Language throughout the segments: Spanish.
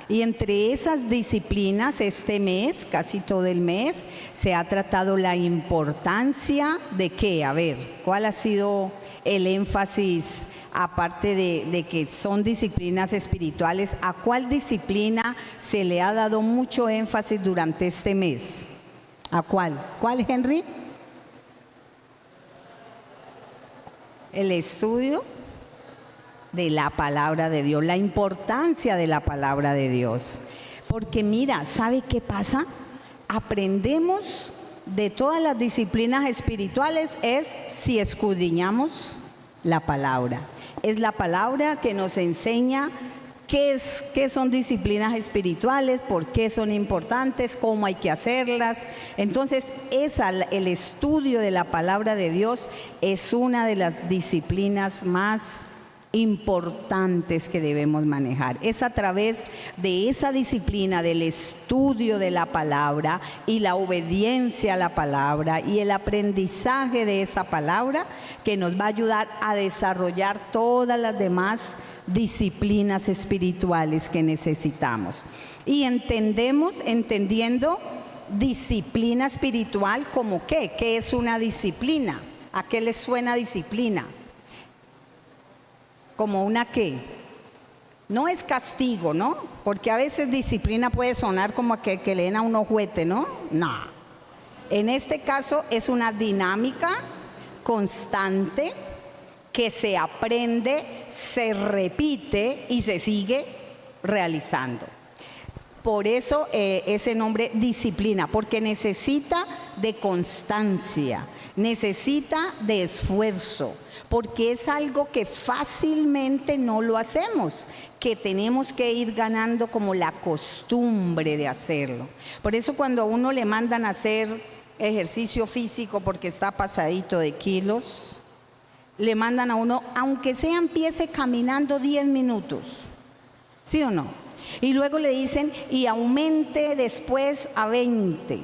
Y entre esas disciplinas, este mes, casi todo el mes, se ha tratado la importancia de qué. A ver, ¿cuál ha sido el énfasis, aparte de que son disciplinas espirituales? ¿A cuál disciplina se le ha dado mucho énfasis durante este mes? ¿A cuál? ¿Cuál, Henry? El estudio de la palabra de Dios, la importancia de la palabra de Dios. Porque mira, ¿sabe qué pasa? Aprendemos de todas las disciplinas espirituales es si escudriñamos la palabra. Es la palabra que nos enseña qué son disciplinas espirituales, por qué son importantes, cómo hay que hacerlas. Entonces, el estudio de la palabra de Dios es una de las disciplinas más importantes que debemos manejar. Es a través de esa disciplina del estudio de la palabra y la obediencia a la palabra y el aprendizaje de esa palabra que nos va a ayudar a desarrollar todas las demás disciplinas espirituales que necesitamos. Y entendiendo disciplina espiritual como ¿qué? ¿Qué es una disciplina? ¿A qué les suena disciplina? ¿Como una qué? No es castigo, ¿no? Porque a veces disciplina puede sonar como que le den a uno juguete, ¿no? No. En este caso es una dinámica constante que se aprende, se repite y se sigue realizando. Por eso ese nombre disciplina, porque necesita de constancia, necesita de esfuerzo, porque es algo que fácilmente no lo hacemos, que tenemos que ir ganando como la costumbre de hacerlo. Por eso cuando a uno le mandan a hacer ejercicio físico porque está pasadito de kilos, le mandan a uno, aunque sea empiece caminando 10 minutos, ¿sí o no? Y luego le dicen, y aumente después a 20.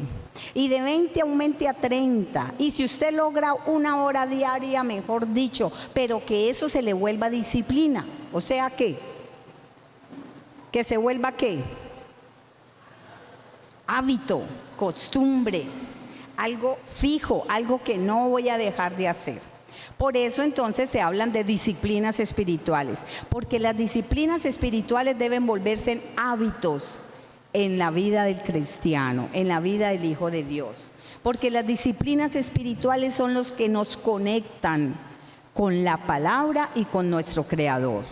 Y de 20 aumente a 30. Y si usted logra 1 hora diaria, mejor dicho, pero que eso se le vuelva disciplina. O sea, ¿qué? Que se vuelva ¿qué? Hábito, costumbre, algo fijo, algo que no voy a dejar de hacer. Por eso entonces se hablan de disciplinas espirituales, porque las disciplinas espirituales deben volverse en hábitos en la vida del cristiano, en la vida del Hijo de Dios. Porque las disciplinas espirituales son los que nos conectan con la palabra y con nuestro Creador.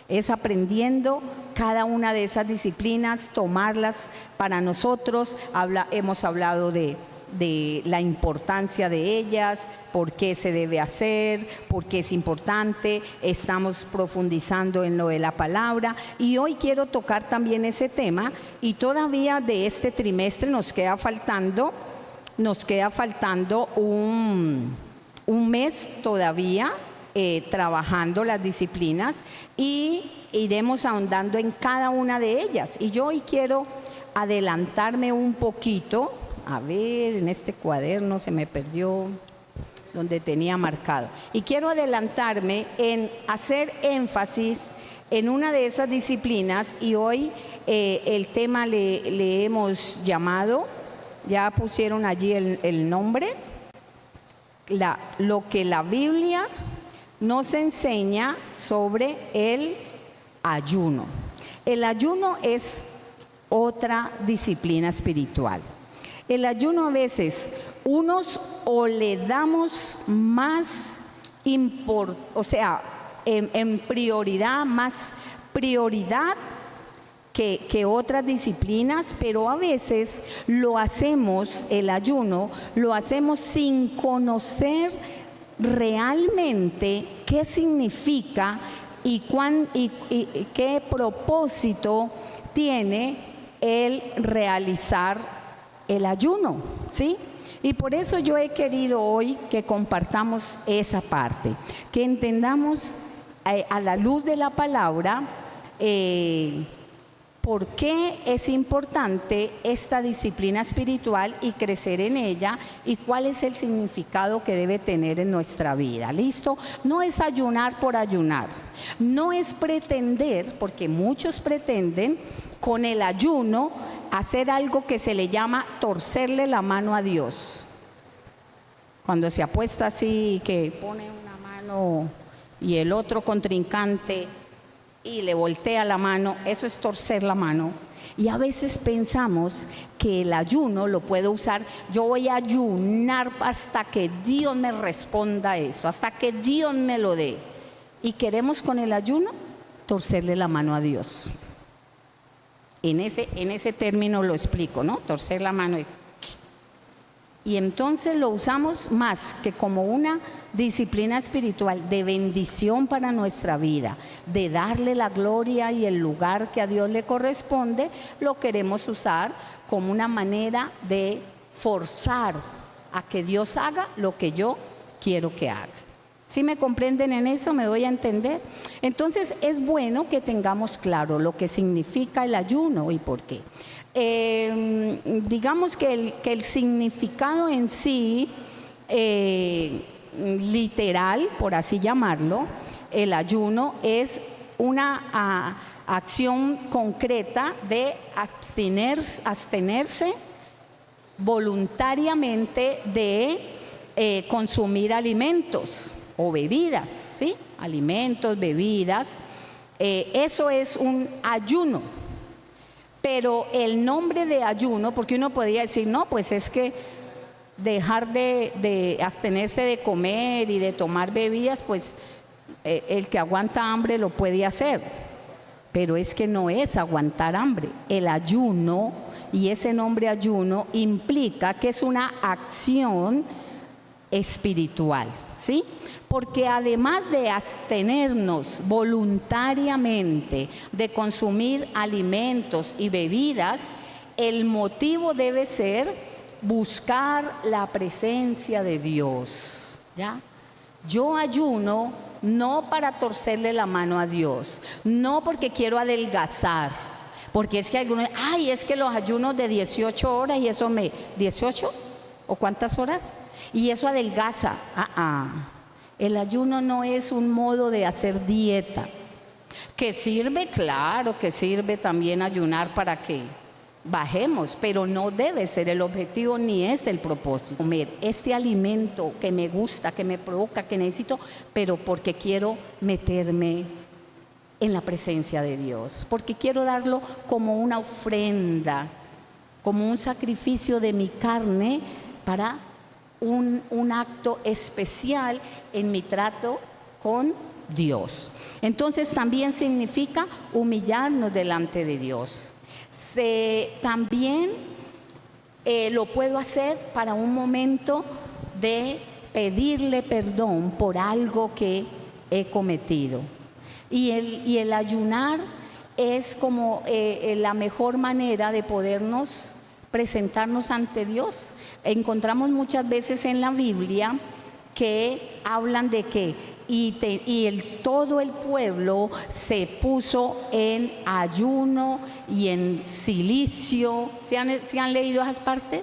Es aprendiendo cada una de esas disciplinas, tomarlas para nosotros. Hemos hablado de la importancia de ellas, por qué se debe hacer, por qué es importante. Estamos profundizando en lo de la palabra y hoy quiero tocar también ese tema. Y todavía de este trimestre nos queda faltando un mes todavía trabajando las disciplinas y iremos ahondando en cada una de ellas. Y yo hoy quiero adelantarme un poquito. A ver, en este cuaderno se me perdió donde tenía marcado. Y quiero adelantarme en hacer énfasis en una de esas disciplinas y hoy el tema le hemos llamado, ya pusieron allí el nombre, lo que la Biblia nos enseña sobre el ayuno. El ayuno es otra disciplina espiritual. El ayuno a veces unos o le damos más en prioridad, más prioridad que otras disciplinas, pero a veces lo hacemos, el ayuno, lo hacemos sin conocer realmente qué significa y qué propósito tiene el realizar el ayuno, ¿sí? Y por eso yo he querido hoy que compartamos esa parte, que entendamos a la luz de la palabra por qué es importante esta disciplina espiritual y crecer en ella y cuál es el significado que debe tener en nuestra vida. ¿Listo? No es ayunar por ayunar, no es pretender, porque muchos pretenden con el ayuno, hacer algo que se le llama torcerle la mano a Dios. Cuando se apuesta así, que pone una mano y el otro contrincante y le voltea la mano, eso es torcer la mano. Y a veces pensamos que el ayuno lo puedo usar, yo voy a ayunar hasta que Dios me responda eso, hasta que Dios me lo dé. Y queremos con el ayuno torcerle la mano a Dios. En ese término lo explico, ¿no? Torcer la mano es... Y entonces lo usamos más que como una disciplina espiritual de bendición para nuestra vida, de darle la gloria y el lugar que a Dios le corresponde, lo queremos usar como una manera de forzar a que Dios haga lo que yo quiero que haga. ¿Sí me comprenden en eso? ¿Me doy a entender? Entonces es bueno que tengamos claro lo que significa el ayuno y por qué. Digamos que el significado en sí, literal, por así llamarlo, el ayuno es una acción concreta de abstenerse voluntariamente de consumir alimentos o bebidas, ¿sí? Alimentos, bebidas, eso es un ayuno. Pero el nombre de ayuno, porque uno podría decir, no, pues es que dejar de abstenerse de comer y de tomar bebidas, pues el que aguanta hambre lo puede hacer. Pero es que no es aguantar hambre. El ayuno, y ese nombre ayuno, implica que es una acción espiritual, ¿sí? Porque además de abstenernos voluntariamente de consumir alimentos y bebidas, el motivo debe ser buscar la presencia de Dios, ¿ya? Yo ayuno no para torcerle la mano a Dios, no porque quiero adelgazar, porque es que algunos, es que los ayunos de 18 horas y eso me... ¿18? ¿O cuántas horas? Y eso adelgaza. El ayuno no es un modo de hacer dieta. Que sirve, claro, que sirve también ayunar para que bajemos, pero no debe ser el objetivo ni es el propósito. Comer este alimento que me gusta, que me provoca, que necesito, pero porque quiero meterme en la presencia de Dios, porque quiero darlo como una ofrenda, como un sacrificio de mi carne para un acto especial en mi trato con Dios. Entonces también significa humillarnos delante de Dios. También lo puedo hacer para un momento de pedirle perdón por algo que he cometido. Y el ayunar es como la mejor manera de podernos presentarnos ante Dios. Encontramos muchas veces en la Biblia que hablan de que todo el pueblo se puso en ayuno y en cilicio. ¿Sí han leído esas partes?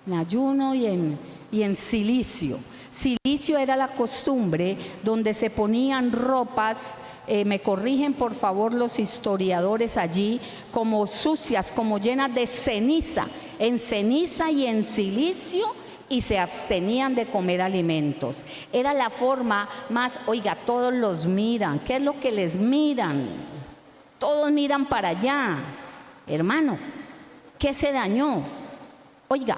En ayuno y en cilicio. Cilicio era la costumbre donde se ponían ropas, me corrigen por favor los historiadores allí, como sucias, como llenas de ceniza, en ceniza y en cilicio, y se abstenían de comer alimentos. Era la forma más, oiga, todos los miran. ¿Qué es lo que les miran? Todos miran para allá. Hermano, ¿qué se dañó? Oiga,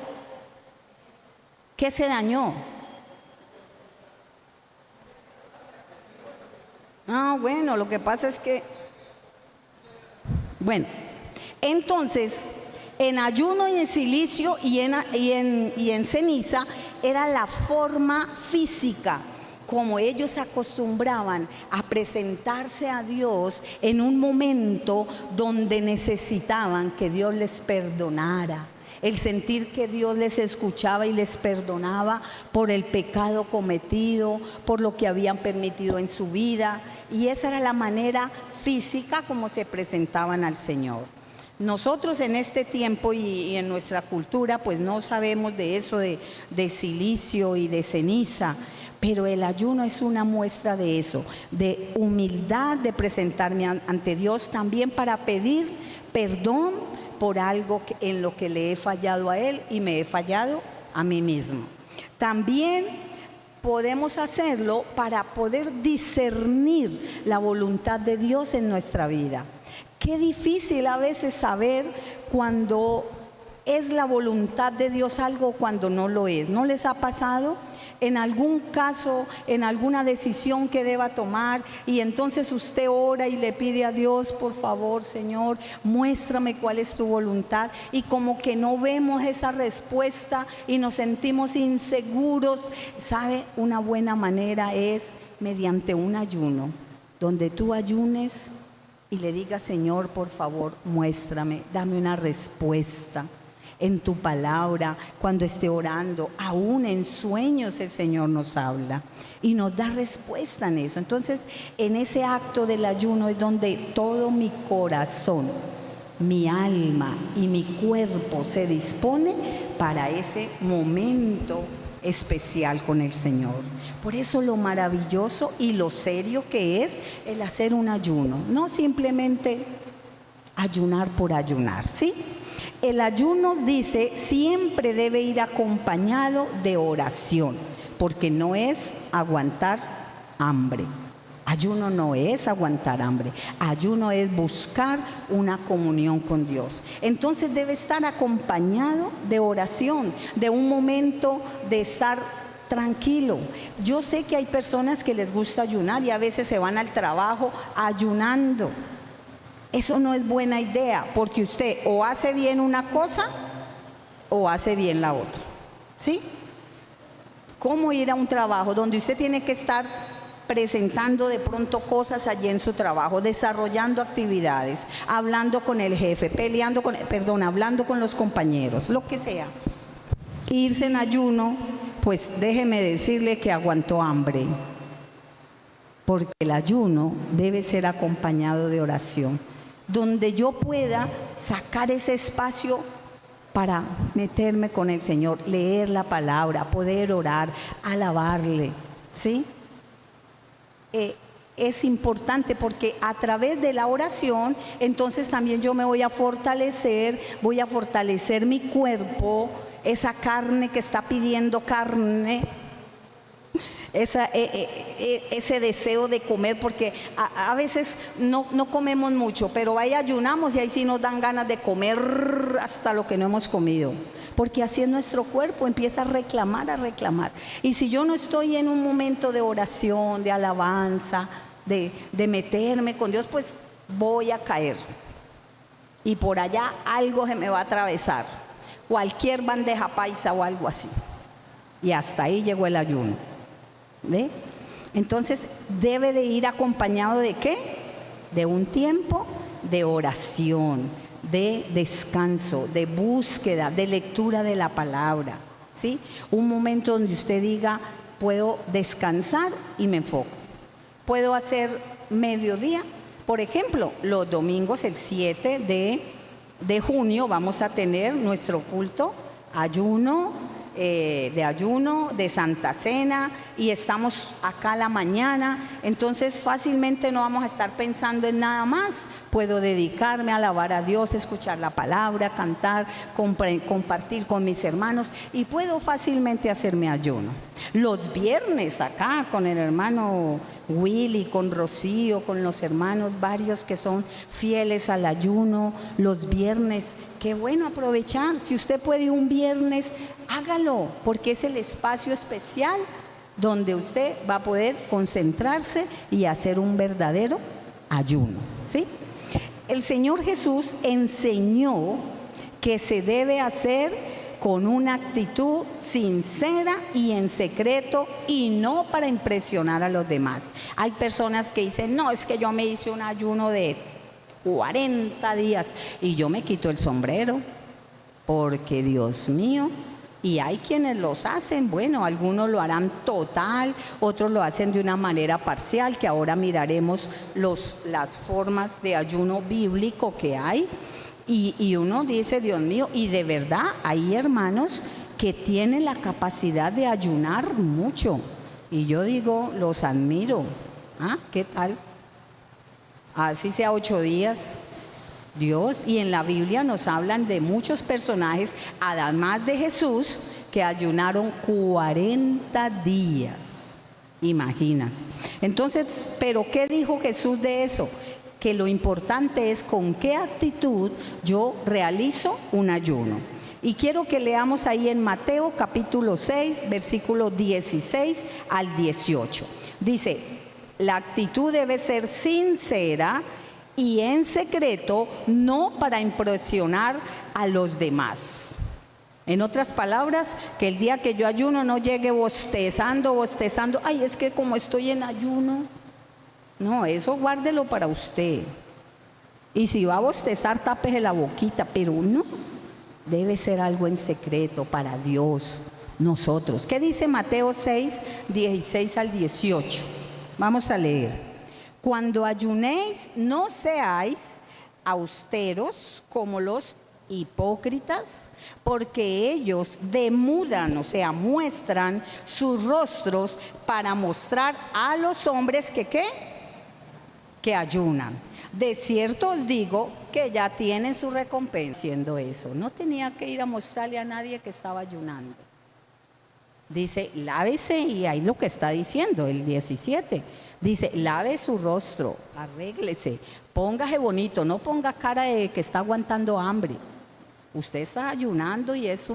¿qué se dañó? Bueno, lo que pasa es que... Bueno, entonces, en ayuno y en cilicio y en ceniza era la forma física como ellos acostumbraban a presentarse a Dios en un momento donde necesitaban que Dios les perdonara. El sentir que Dios les escuchaba y les perdonaba por el pecado cometido, por lo que habían permitido en su vida. Y esa era la manera física como se presentaban al Señor. Nosotros en este tiempo y en nuestra cultura pues no sabemos de eso de silicio y de ceniza, pero el ayuno es una muestra de eso, de humildad, de presentarme ante Dios también para pedir perdón por algo en lo que le he fallado a Él y me he fallado a mí mismo. También podemos hacerlo para poder discernir la voluntad de Dios en nuestra vida. Qué difícil a veces saber cuando es la voluntad de Dios algo, cuando no lo es. ¿No les ha pasado? En algún caso, en alguna decisión que deba tomar, y entonces usted ora y le pide a Dios, por favor, Señor, muéstrame cuál es tu voluntad, y como que no vemos esa respuesta y nos sentimos inseguros. ¿Sabe? Una buena manera es mediante un ayuno, donde tú ayunes y le digas, Señor, por favor, muéstrame, dame una respuesta. En tu palabra, cuando esté orando, aún en sueños el Señor nos habla y nos da respuesta en eso. Entonces, en ese acto del ayuno es donde todo mi corazón, mi alma y mi cuerpo se dispone para ese momento especial con el Señor. Por eso lo maravilloso y lo serio que es el hacer un ayuno, no simplemente ayunar por ayunar, ¿sí? El ayuno, dice, siempre debe ir acompañado de oración, porque no es aguantar hambre. Ayuno no es aguantar hambre, ayuno es buscar una comunión con Dios. Entonces debe estar acompañado de oración, de un momento de estar tranquilo. Yo sé que hay personas que les gusta ayunar y a veces se van al trabajo ayunando. Eso no es buena idea, porque usted o hace bien una cosa o hace bien la otra, ¿sí? ¿Cómo ir a un trabajo donde usted tiene que estar presentando de pronto cosas allí en su trabajo, desarrollando actividades, hablando con el jefe, hablando con los compañeros, lo que sea? Irse en ayuno, pues déjeme decirle que aguantó hambre, porque el ayuno debe ser acompañado de oración, donde yo pueda sacar ese espacio para meterme con el Señor, leer la palabra, poder orar, alabarle, ¿sí? Es importante porque a través de la oración, entonces también yo me voy a fortalecer mi cuerpo, esa carne que está pidiendo carne, ese deseo de comer, porque a veces no comemos mucho, pero ahí ayunamos y ahí sí nos dan ganas de comer hasta lo que no hemos comido, porque así es nuestro cuerpo, empieza a reclamar. Y si yo no estoy en un momento de oración, de alabanza, de meterme con Dios, pues voy a caer y por allá algo se me va a atravesar, cualquier bandeja paisa o algo así, y hasta ahí llegó el ayuno. ¿Ve? Entonces debe de ir acompañado ¿de qué? De un tiempo de oración, de descanso, de búsqueda, de lectura de la palabra, ¿sí? Un momento donde usted diga, puedo descansar y me enfoco. Puedo hacer mediodía, por ejemplo, los domingos, el 7 de junio, vamos a tener nuestro culto, de Santa Cena, y estamos acá a la mañana, entonces fácilmente no vamos a estar pensando en nada más. Puedo dedicarme a alabar a Dios, escuchar la palabra, cantar, compartir con mis hermanos, y puedo fácilmente hacerme ayuno. Los viernes acá con el hermano Willy, con Rocío, con los hermanos varios que son fieles al ayuno, los viernes, qué bueno aprovechar. Si usted puede un viernes, hágalo, porque es el espacio especial donde usted va a poder concentrarse y hacer un verdadero ayuno, ¿sí? El Señor Jesús enseñó que se debe hacer con una actitud sincera y en secreto, y no para impresionar a los demás. Hay personas que dicen, no, es que yo me hice un ayuno de 40 días y yo me quito el sombrero, porque Dios mío. Y hay quienes los hacen, bueno, algunos lo harán total, otros lo hacen de una manera parcial, que ahora miraremos las formas de ayuno bíblico que hay. Y uno dice, Dios mío, y de verdad hay hermanos que tienen la capacidad de ayunar mucho. Y yo digo, los admiro. ¿Ah? ¿Qué tal? Así sea 8 días. Dios, y en la Biblia nos hablan de muchos personajes, además de Jesús, que ayunaron 40 días. Imagínate. Entonces, ¿pero qué dijo Jesús de eso? Que lo importante es con qué actitud yo realizo un ayuno. Y quiero que leamos ahí en Mateo capítulo 6, versículo 16 al 18. Dice, la actitud debe ser sincera y en secreto, no para impresionar a los demás. En otras palabras, que el día que yo ayuno no llegue bostezando, ay, es que como estoy en ayuno. No, eso guárdelo para usted. Y si va a bostezar, tápese la boquita, pero no, debe ser algo en secreto para Dios, nosotros. ¿Qué dice Mateo 6, 16 al 18? Vamos a leer. Cuando ayunéis, no seáis austeros como los hipócritas, porque ellos demudan, o sea, muestran sus rostros para mostrar a los hombres que ¿qué? Que ayunan. De cierto os digo que ya tienen su recompensa haciendo eso. No tenía que ir a mostrarle a nadie que estaba ayunando. Dice, lávese, y ahí lo que está diciendo, el 17. Dice, lave su rostro, arréglese, póngase bonito, no ponga cara de que está aguantando hambre. Usted está ayunando y es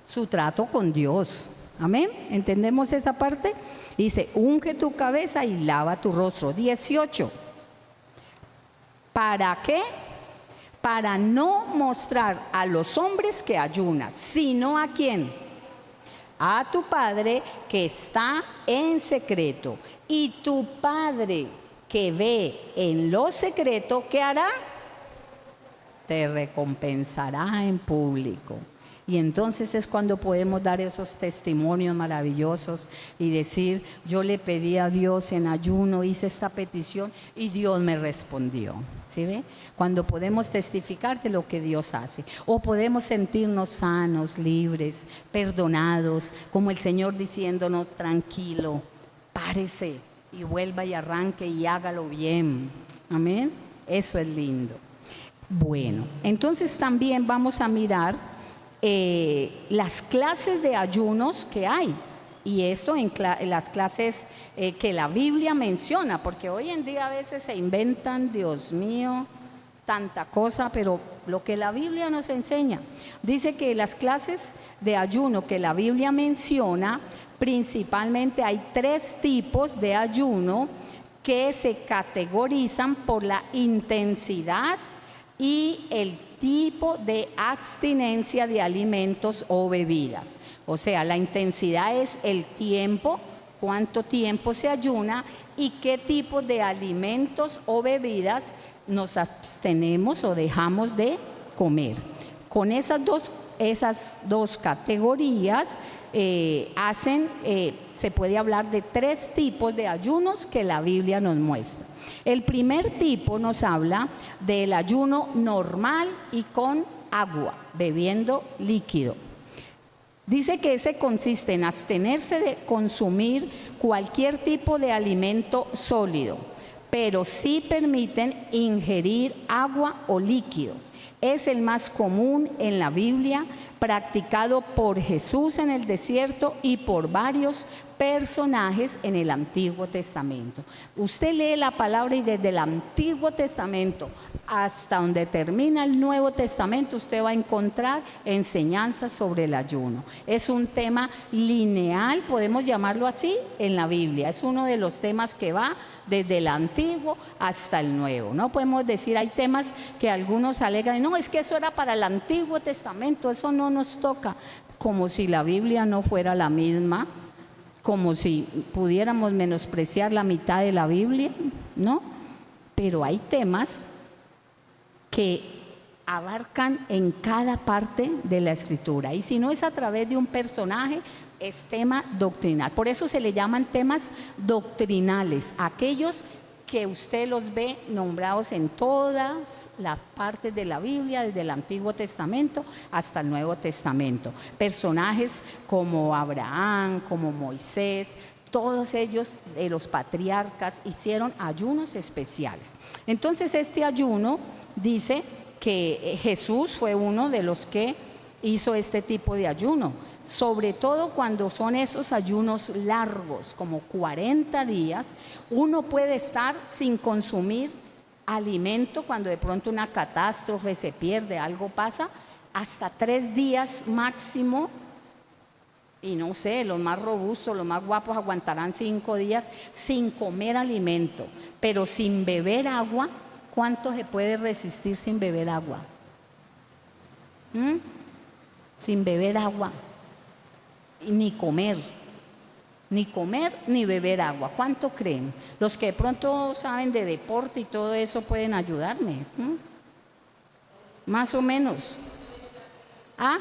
su trato con Dios. Amén. ¿Entendemos esa parte? Dice, unge tu cabeza y lava tu rostro. 18. ¿Para qué? Para no mostrar a los hombres que ayunas, sino a quién. A tu Padre que está en secreto. Y tu Padre que ve en lo secreto, ¿qué hará? Te recompensará en público. Y entonces es cuando podemos dar esos testimonios maravillosos y decir, yo le pedí a Dios en ayuno, hice esta petición y Dios me respondió. ¿Sí ve? Cuando podemos testificar de lo que Dios hace. O podemos sentirnos sanos, libres, perdonados, como el Señor diciéndonos, tranquilo, párese y vuelva y arranque y hágalo bien. Amén. Eso es lindo. Bueno, entonces también vamos a mirar las clases de ayunos que hay, y esto en las clases que la Biblia menciona, porque hoy en día a veces se inventan, Dios mío, tanta cosa, pero lo que la Biblia nos enseña, dice que las clases de ayuno que la Biblia menciona, principalmente hay 3 tipos de ayuno que se categorizan por la intensidad y el tipo de abstinencia de alimentos o bebidas. O sea, la intensidad es el tiempo, cuánto tiempo se ayuna y qué tipo de alimentos o bebidas nos abstenemos o dejamos de comer. Con esas dos categorías se puede hablar de 3 tipos de ayunos que la Biblia nos muestra. El primer tipo nos habla del ayuno normal y con agua, bebiendo líquido. Dice que ese consiste en abstenerse de consumir cualquier tipo de alimento sólido, pero sí permiten ingerir agua o líquido. Es el más común en la Biblia, practicado por Jesús en el desierto y por varios personajes en el Antiguo Testamento. Usted lee la palabra y desde el Antiguo Testamento hasta donde termina el Nuevo Testamento usted va a encontrar enseñanzas sobre el ayuno. Es un tema lineal, podemos llamarlo así, en la Biblia. Es uno de los temas que va desde el Antiguo hasta el Nuevo. No podemos decir, hay temas que algunos alegan, no, es que eso era para el Antiguo Testamento, eso no nos toca, como si la Biblia no fuera la misma, como si pudiéramos menospreciar la mitad de la Biblia, ¿no? Pero hay temas que abarcan en cada parte de la Escritura, y si no es a través de un personaje, es tema doctrinal. Por eso se le llaman temas doctrinales, aquellos que usted los ve nombrados en todas las partes de la Biblia, desde el Antiguo Testamento hasta el Nuevo Testamento. Personajes como Abraham, como Moisés, todos ellos, los patriarcas, hicieron ayunos especiales. Entonces este ayuno dice que Jesús fue uno de los que hizo este tipo de ayuno, sobre todo cuando son esos ayunos largos, como 40 días, uno puede estar sin consumir alimento cuando de pronto una catástrofe se pierde, algo pasa, hasta 3 días máximo, y no sé, los más robustos, los más guapos aguantarán 5 días sin comer alimento, pero sin beber agua. ¿Cuánto se puede resistir sin beber agua? Sin beber agua. Ni comer ni beber agua. ¿Cuánto creen? Los que de pronto saben de deporte y todo eso pueden ayudarme. Más o menos. ¿Ah?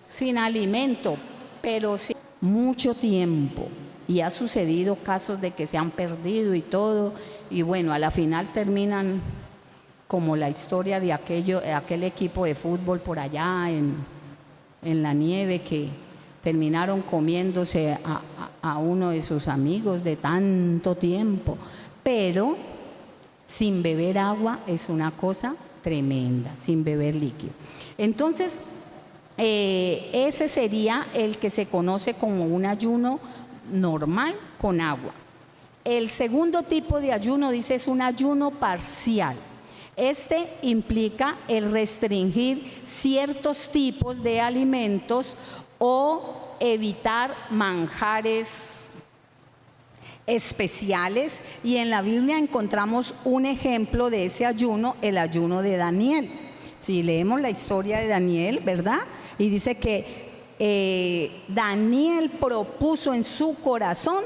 Sin alimento, pero sin mucho tiempo. Y ha sucedido casos de que se han perdido y todo. Y bueno, a la final terminan como la historia de aquel equipo de fútbol por allá en la nieve, que terminaron comiéndose a uno de sus amigos de tanto tiempo. Pero sin beber agua es una cosa tremenda, sin beber líquido. Entonces, ese sería el que se conoce como un ayuno normal con agua. El segundo tipo de ayuno, dice, es un ayuno parcial. Este implica el restringir ciertos tipos de alimentos o evitar manjares especiales, y en la Biblia encontramos un ejemplo de ese ayuno, el ayuno de Daniel. Si leemos la historia de Daniel, ¿verdad? Y dice que Daniel propuso en su corazón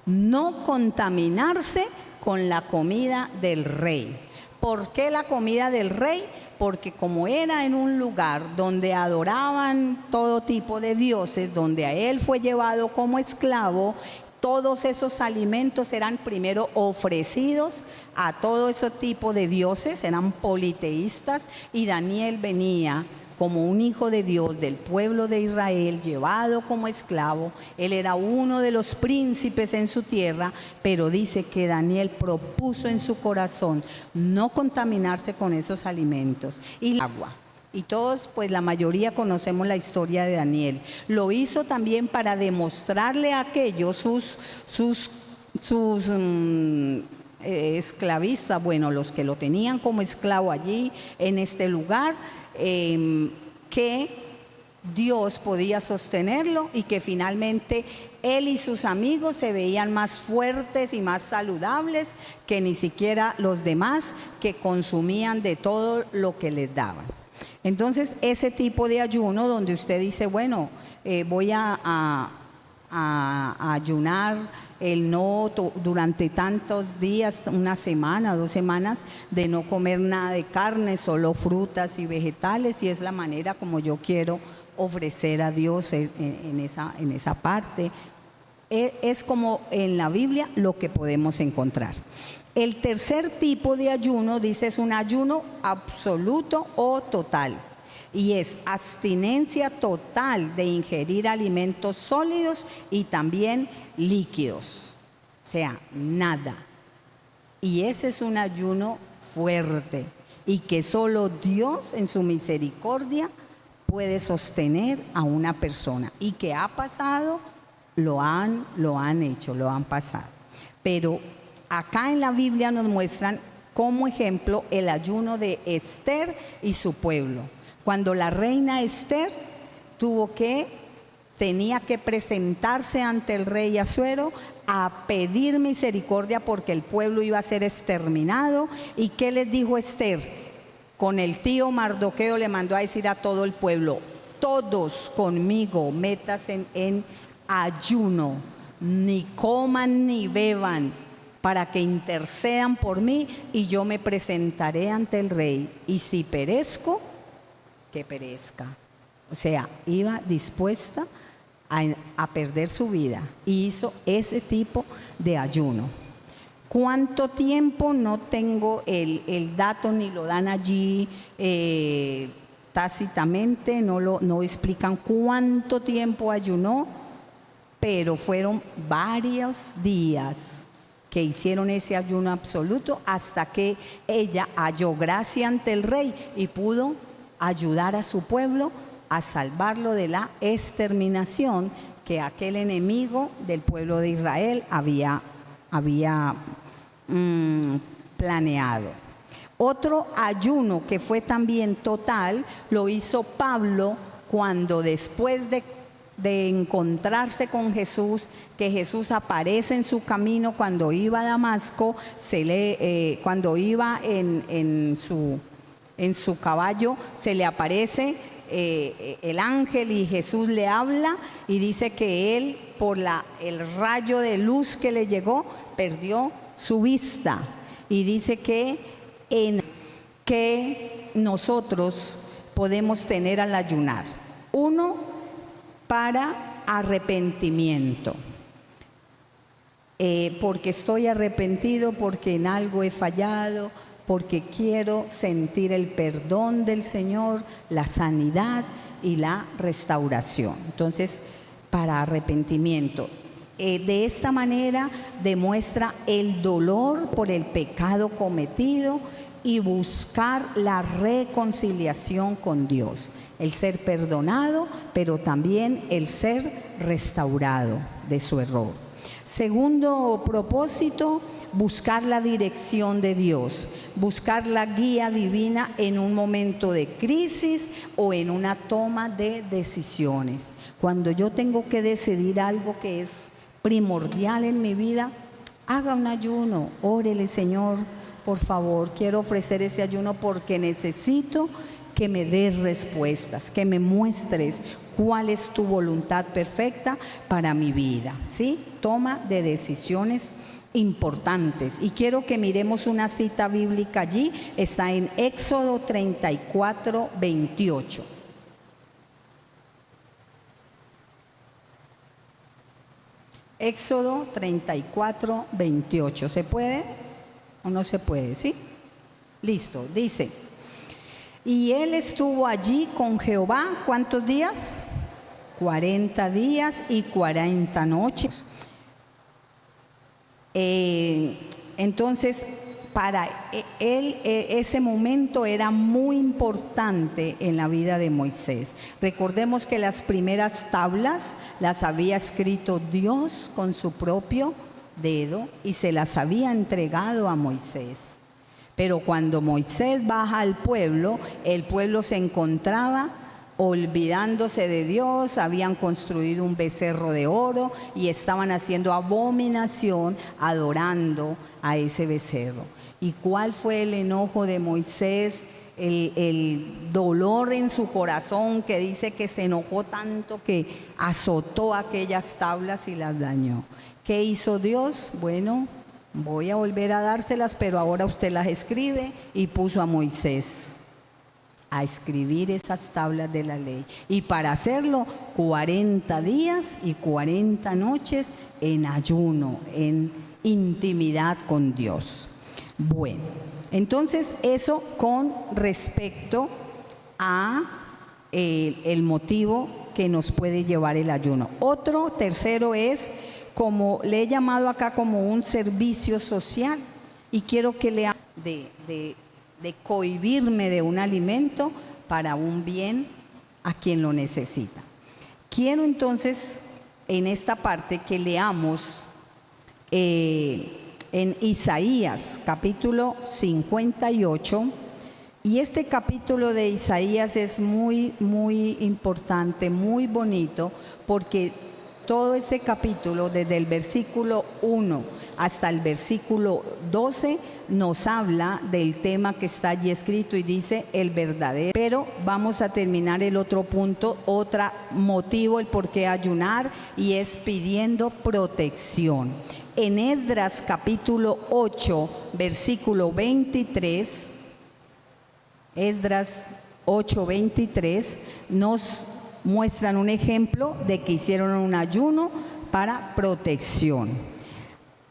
no contaminarse con la comida del rey. ¿Por qué la comida del rey? Porque como era en un lugar donde adoraban todo tipo de dioses, donde a él fue llevado como esclavo, todos esos alimentos eran primero ofrecidos a todo ese tipo de dioses, eran politeístas, y Daniel venía como un hijo de Dios del pueblo de Israel, llevado como esclavo. Él era uno de los príncipes en su tierra, pero dice que Daniel propuso en su corazón no contaminarse con esos alimentos y el agua. Y todos, pues la mayoría conocemos la historia de Daniel. Lo hizo también para demostrarle a aquellos sus esclavistas, bueno, los que lo tenían como esclavo allí en este lugar, que Dios podía sostenerlo y que finalmente él y sus amigos se veían más fuertes y más saludables que ni siquiera los demás, que consumían de todo lo que les daban. Entonces, ese tipo de ayuno donde usted dice, bueno, voy a ayunar durante tantos días, una semana, 2 semanas, de no comer nada de carne, solo frutas y vegetales, y es la manera como yo quiero ofrecer a Dios en esa parte. Es como en la Biblia lo que podemos encontrar. El tercer tipo de ayuno, dice, es un ayuno absoluto o total, y es abstinencia total de ingerir alimentos sólidos y también líquidos, o sea, nada. Y ese es un ayuno fuerte y que solo Dios en su misericordia puede sostener a una persona, y que ha pasado, lo han hecho, lo han pasado. Pero acá en la Biblia nos muestran como ejemplo el ayuno de Esther y su pueblo. Cuando la reina Esther tenía que presentarse ante el rey Asuero a pedir misericordia porque el pueblo iba a ser exterminado. ¿Y qué les dijo Esther? Con el tío Mardoqueo le mandó a decir a todo el pueblo: todos conmigo, métanse en ayuno, ni coman ni beban, para que intercedan por mí, y yo me presentaré ante el rey, y si perezco, que perezca. O sea, iba dispuesta a perder su vida y hizo ese tipo de ayuno. ¿Cuánto tiempo? No tengo el dato, ni lo dan allí tácitamente, no explican cuánto tiempo ayunó, pero fueron varios días que hicieron ese ayuno absoluto hasta que ella halló gracia ante el rey y pudo ayudar a su pueblo a salvarlo de la exterminación que aquel enemigo del pueblo de Israel había planeado. Otro ayuno que fue también total lo hizo Pablo cuando, después de encontrarse con Jesús, que Jesús aparece en su camino cuando iba a Damasco, cuando iba en su caballo, se le aparece el ángel y Jesús le habla y dice que él, por el rayo de luz que le llegó, perdió su vista. Y dice que nosotros podemos tener al ayunar. Uno, para arrepentimiento. Porque estoy arrepentido, porque en algo he fallado, porque quiero sentir el perdón del Señor, la sanidad y la restauración. Entonces, para arrepentimiento. De esta manera demuestra el dolor por el pecado cometido y buscar la reconciliación con Dios. El ser perdonado, pero también el ser restaurado de su error. Segundo propósito, buscar la dirección de Dios, buscar la guía divina en un momento de crisis o en una toma de decisiones. Cuando yo tengo que decidir algo que es primordial en mi vida, haga un ayuno, órele: Señor, por favor, quiero ofrecer ese ayuno porque necesito que me des respuestas, que me muestres cuál es tu voluntad perfecta para mi vida, ¿sí? Toma de decisiones importantes. Y quiero que miremos una cita bíblica allí, está en Éxodo 34, 28. Éxodo 34, 28. ¿Se puede o no se puede? ¿Sí? Listo. Dice: y él estuvo allí con Jehová, ¿cuántos días? 40 días y 40 noches. Entonces, para él ese momento era muy importante en la vida de Moisés. Recordemos que las primeras tablas las había escrito Dios con su propio dedo y se las había entregado a Moisés. Pero cuando Moisés baja al pueblo, el pueblo se encontraba olvidándose de Dios, habían construido un becerro de oro y estaban haciendo abominación adorando a ese becerro. ¿Y cuál fue el enojo de Moisés? El dolor en su corazón, que dice que se enojó tanto que azotó aquellas tablas y las dañó. ¿Qué hizo Dios? Bueno, voy a volver a dárselas, pero ahora usted las escribe, y puso a Moisés a escribir esas tablas de la ley. Y para hacerlo, 40 días y 40 noches en ayuno, en intimidad con Dios. Bueno, entonces eso con respecto a el motivo que nos puede llevar el ayuno. Otro, tercero, es, como le he llamado acá, como un servicio social. Y quiero que lea de cohibirme de un alimento para un bien a quien lo necesita. Quiero entonces en esta parte que leamos en Isaías capítulo 58, y este capítulo de Isaías es muy, muy importante, muy bonito, porque todo este capítulo, desde el versículo 1 hasta el versículo 12, nos habla del tema que está allí escrito y dice el verdadero. Pero vamos a terminar el otro punto, otro motivo, el por qué ayunar, y es pidiendo protección. En Esdras capítulo 8, versículo 23, Esdras 8, 23, nos muestran un ejemplo de que hicieron un ayuno para protección.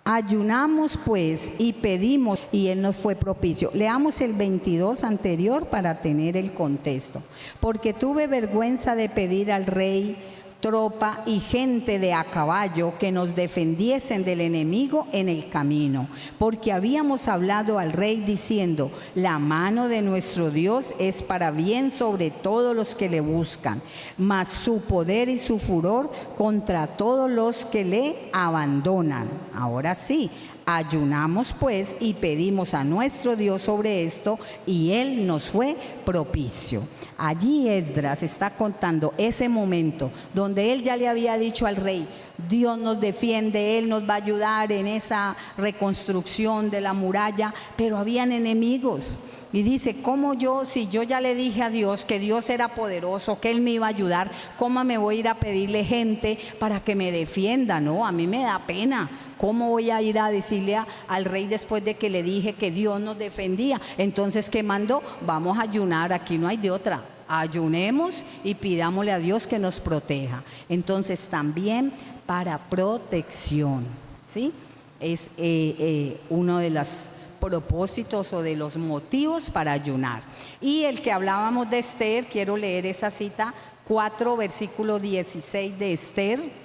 Ayunamos pues y pedimos y Él nos fue propicio. Leamos el 22 anterior para tener el contexto. Porque tuve vergüenza de pedir al rey tropa y gente de a caballo que nos defendiesen del enemigo en el camino, porque habíamos hablado al rey diciendo: la mano de nuestro Dios es para bien sobre todos los que le buscan, mas su poder y su furor contra todos los que le abandonan. Ahora sí, ayunamos pues y pedimos a nuestro Dios sobre esto, y Él nos fue propicio. Allí Esdras está contando ese momento donde él ya le había dicho al rey: Dios nos defiende, Él nos va a ayudar en esa reconstrucción de la muralla, pero habían enemigos. Y dice: ¿cómo yo, si yo ya le dije a Dios que Dios era poderoso, que Él me iba a ayudar, cómo me voy a ir a pedirle gente para que me defienda? No, a mí me da pena. ¿Cómo voy a ir a decirle al rey después de que le dije que Dios nos defendía? Entonces, ¿qué mandó? Vamos a ayunar, aquí no hay de otra. Ayunemos y pidámosle a Dios que nos proteja. Entonces, también para protección, ¿sí? Es uno de los propósitos o de los motivos para ayunar. Y el que hablábamos de Esther, quiero leer esa cita, 4, versículo 16 de Esther.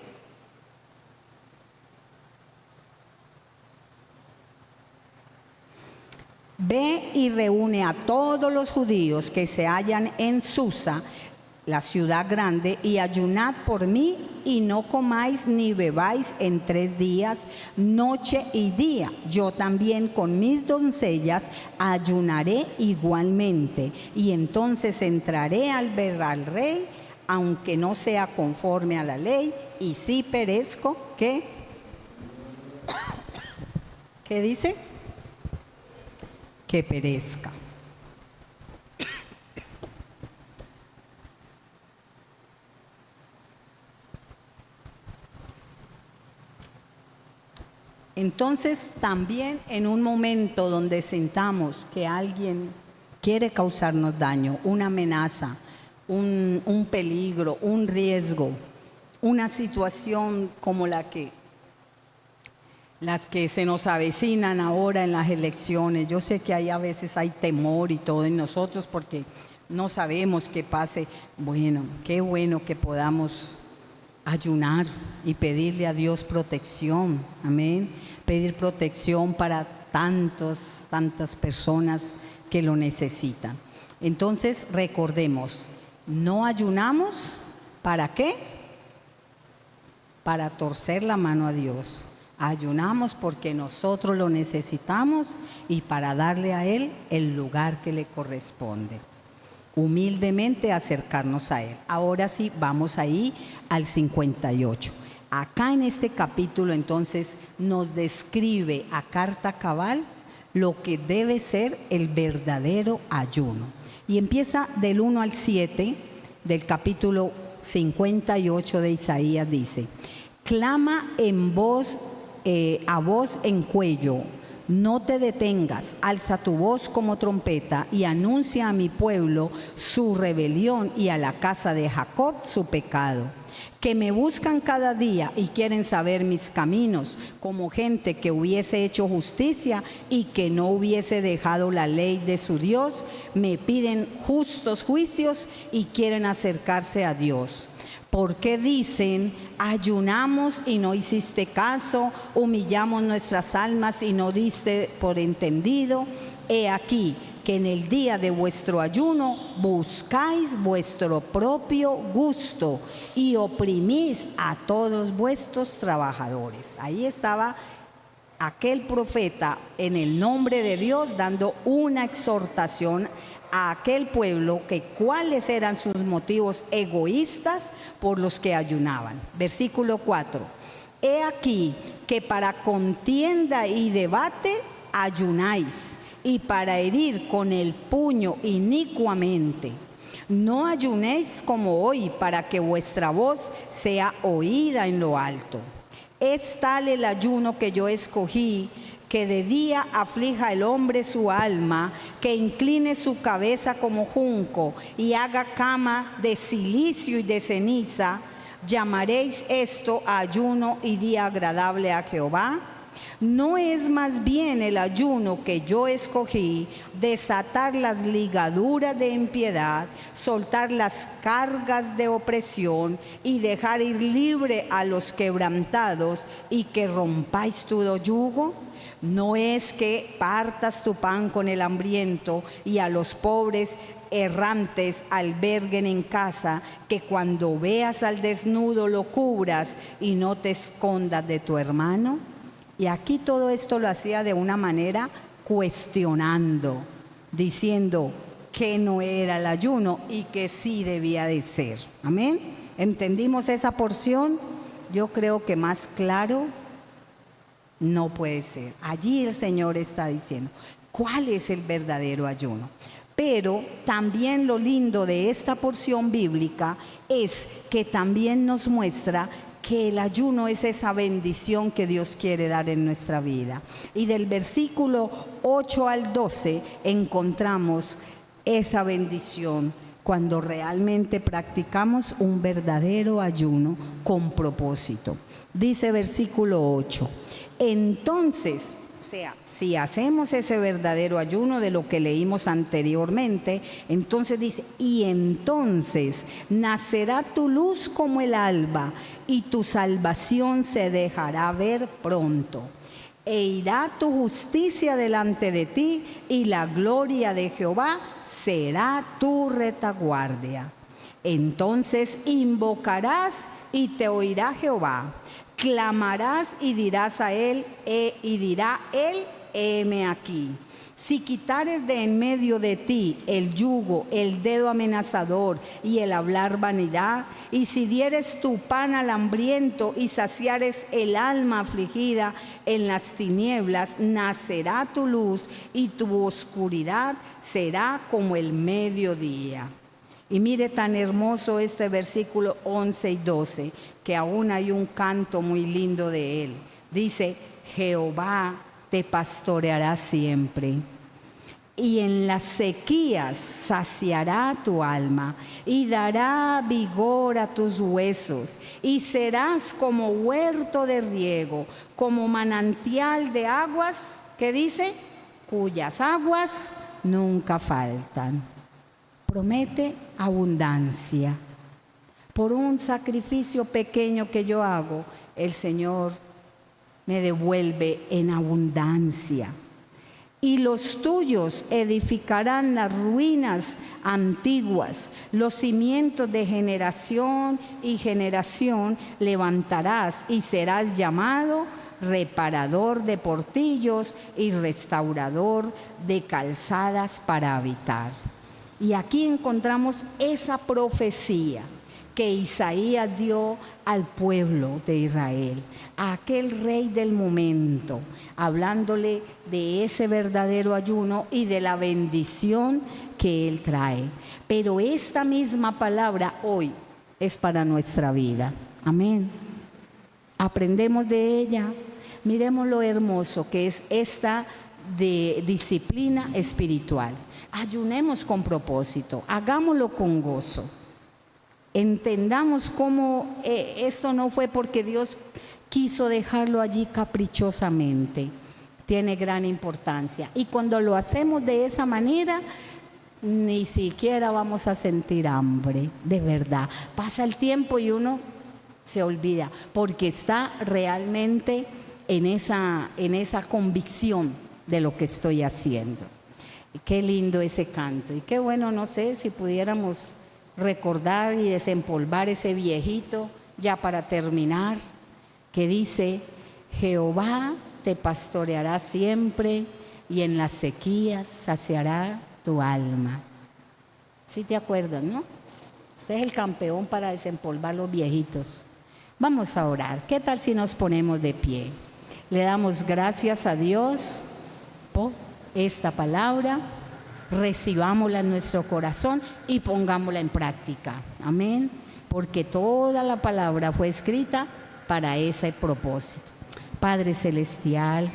Ve y reúne a todos los judíos que se hallan en Susa, la ciudad grande, y ayunad por mí, y no comáis ni bebáis en 3 días, noche y día. Yo también con mis doncellas ayunaré igualmente, y entonces entraré al ver al rey, aunque no sea conforme a la ley, y si perezco, ¿qué? ¿Qué dice? Que perezca. Entonces, también en un momento donde sintamos que alguien quiere causarnos daño, una amenaza, un peligro, un riesgo, una situación como las que se nos avecinan ahora en las elecciones. Yo sé que ahí a veces hay temor y todo en nosotros porque no sabemos qué pase. Bueno, qué bueno que podamos ayunar y pedirle a Dios protección. Amén. Pedir protección para tantas personas que lo necesitan. Entonces, recordemos, no ayunamos, ¿para qué? Para torcer la mano a Dios. Ayunamos porque nosotros lo necesitamos y para darle a Él el lugar que le corresponde. Humildemente acercarnos a Él. Ahora sí, vamos ahí al 58. Acá en este capítulo entonces nos describe a carta cabal lo que debe ser el verdadero ayuno. Y empieza del 1 al 7 del capítulo 58 de Isaías, dice: clama en voz a voz en cuello, no te detengas, alza tu voz como trompeta y anuncia a mi pueblo su rebelión y a la casa de Jacob su pecado. Que me buscan cada día y quieren saber mis caminos, como gente que hubiese hecho justicia y que no hubiese dejado la ley de su Dios, me piden justos juicios y quieren acercarse a Dios. Porque dicen: ayunamos y no hiciste caso, humillamos nuestras almas y no diste por entendido. He aquí que en el día de vuestro ayuno buscáis vuestro propio gusto y oprimís a todos vuestros trabajadores. Ahí estaba aquel profeta en el nombre de Dios dando una exhortación a aquel pueblo, que cuáles eran sus motivos egoístas por los que ayunaban. Versículo 4. He aquí que para contienda y debate ayunáis, y para herir con el puño inicuamente. No ayunéis como hoy, para que vuestra voz sea oída en lo alto. Es tal el ayuno que yo escogí, que de día aflija el hombre su alma, que incline su cabeza como junco y haga cama de cilicio y de ceniza, ¿llamaréis esto ayuno y día agradable a Jehová? ¿No es más bien el ayuno que yo escogí, desatar las ligaduras de impiedad, soltar las cargas de opresión y dejar ir libre a los quebrantados y que rompáis todo yugo? ¿No es que partas tu pan con el hambriento y a los pobres errantes alberguen en casa, que cuando veas al desnudo lo cubras y no te escondas de tu hermano? Y aquí todo esto lo hacía de una manera cuestionando, diciendo que no era el ayuno y que sí debía de ser. ¿Amén? ¿Entendimos esa porción? Yo creo que más claro no puede ser. Allí el Señor está diciendo cuál es el verdadero ayuno. Pero también lo lindo de esta porción bíblica es que también nos muestra que el ayuno es esa bendición que Dios quiere dar en nuestra vida. Y del versículo 8 al 12 encontramos esa bendición cuando realmente practicamos un verdadero ayuno con propósito. Dice versículo 8, entonces, o sea, si hacemos ese verdadero ayuno de lo que leímos anteriormente, entonces dice, y entonces nacerá tu luz como el alba y tu salvación se dejará ver pronto. E irá tu justicia delante de ti y la gloria de Jehová será tu retaguardia. Entonces invocarás y te oirá Jehová. Clamarás y dirás a él, y dirá él, heme aquí. Si quitares de en medio de ti el yugo, el dedo amenazador y el hablar vanidad, y si dieres tu pan al hambriento y saciares el alma afligida en las tinieblas, nacerá tu luz y tu oscuridad será como el mediodía. Y mire tan hermoso este versículo 11 y 12, que aún hay un canto muy lindo de él. Dice, Jehová te pastoreará siempre, y en las sequías saciará tu alma, y dará vigor a tus huesos, y serás como huerto de riego, como manantial de aguas, ¿qué dice? Cuyas aguas nunca faltan. Promete abundancia. Por un sacrificio pequeño que yo hago, el Señor me devuelve en abundancia. Y los tuyos edificarán las ruinas antiguas, los cimientos de generación y generación levantarás y serás llamado reparador de portillos y restaurador de calzadas para habitar. Y aquí encontramos esa profecía que Isaías dio al pueblo de Israel, a aquel rey del momento, hablándole de ese verdadero ayuno y de la bendición que él trae. Pero esta misma palabra hoy es para nuestra vida. Amén. Aprendemos de ella. Miremos lo hermoso que es esta de disciplina espiritual. Ayunemos con propósito, hagámoslo con gozo. Entendamos cómo esto no fue porque Dios quiso dejarlo allí caprichosamente. Tiene gran importancia. Y cuando lo hacemos de esa manera, ni siquiera vamos a sentir hambre, de verdad. Pasa el tiempo y uno se olvida, porque está realmente en esa convicción de lo que estoy haciendo. Y qué lindo ese canto. Y qué bueno, no sé, si pudiéramos recordar y desempolvar ese viejito ya para terminar, que dice, Jehová te pastoreará siempre y en las sequías saciará tu alma. ¿Sí te acuerdas, no? Usted es el campeón para desempolvar los viejitos. Vamos a orar. ¿Qué tal si nos ponemos de pie? Le damos gracias a Dios por esta palabra. Recibámosla en nuestro corazón y pongámosla en práctica. Amén. Porque toda la palabra fue escrita para ese propósito. Padre Celestial,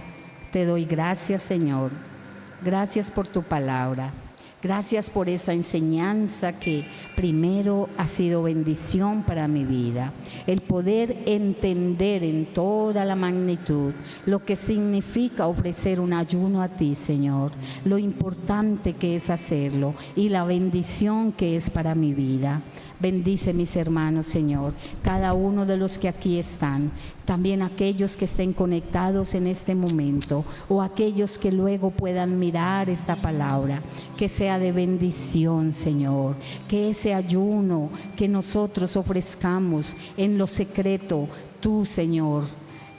Te doy gracias, Señor. Gracias por tu palabra. Gracias por esa enseñanza que primero ha sido bendición para mi vida. El poder entender en toda la magnitud lo que significa ofrecer un ayuno a ti, Señor. Lo importante que es hacerlo y la bendición que es para mi vida. Bendice mis hermanos, Señor, cada uno de los que aquí están, también aquellos que estén conectados en este momento o aquellos que luego puedan mirar esta palabra, que sea de bendición, Señor, que ese ayuno que nosotros ofrezcamos en lo secreto, tú, Señor,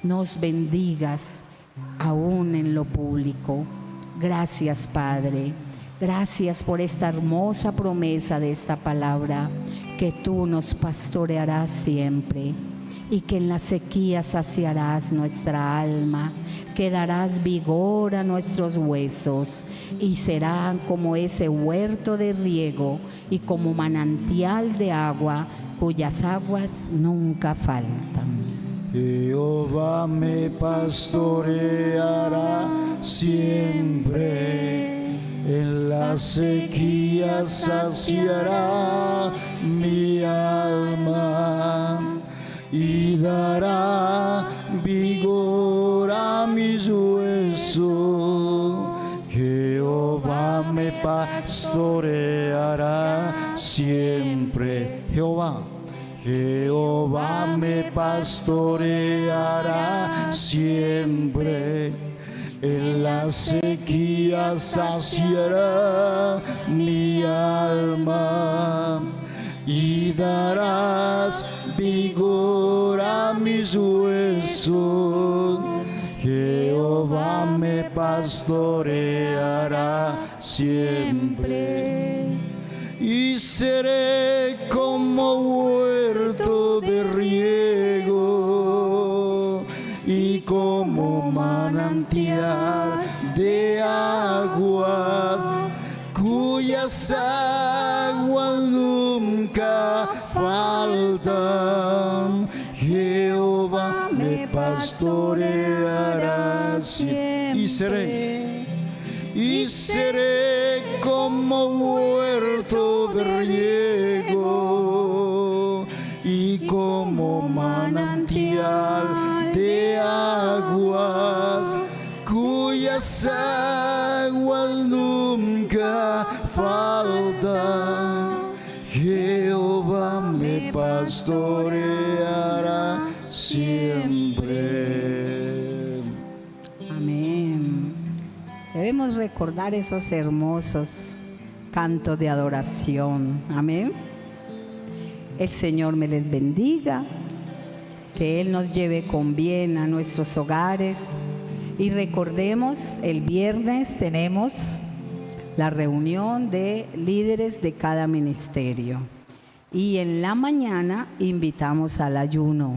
nos bendigas aún en lo público. Gracias, Padre. Gracias por esta hermosa promesa de esta palabra, que tú nos pastorearás siempre y que en la sequía saciarás nuestra alma, que darás vigor a nuestros huesos y serán como ese huerto de riego y como manantial de agua cuyas aguas nunca faltan. Jehová me pastoreará siempre. En la sequía saciará mi alma y dará vigor a mis huesos. Jehová me pastoreará siempre. Jehová me pastoreará siempre. En la sequía saciará mi alma y darás vigor a mis huesos. Jehová me pastoreará siempre. Y seré como huerto de riego y como manantial de agua, cuyas aguas nunca faltan. Jehová me pastoreará siempre. Y seré como huerto de riego y como manantial de aguas, cuyas aguas nunca faltan. Jehová me pastoreará siempre. Amén. Debemos recordar esos hermosos cantos de adoración. Amén. El Señor me les bendiga, que Él nos lleve con bien a nuestros hogares. Y recordemos, el viernes tenemos la reunión de líderes de cada ministerio. Y en la mañana invitamos al ayuno.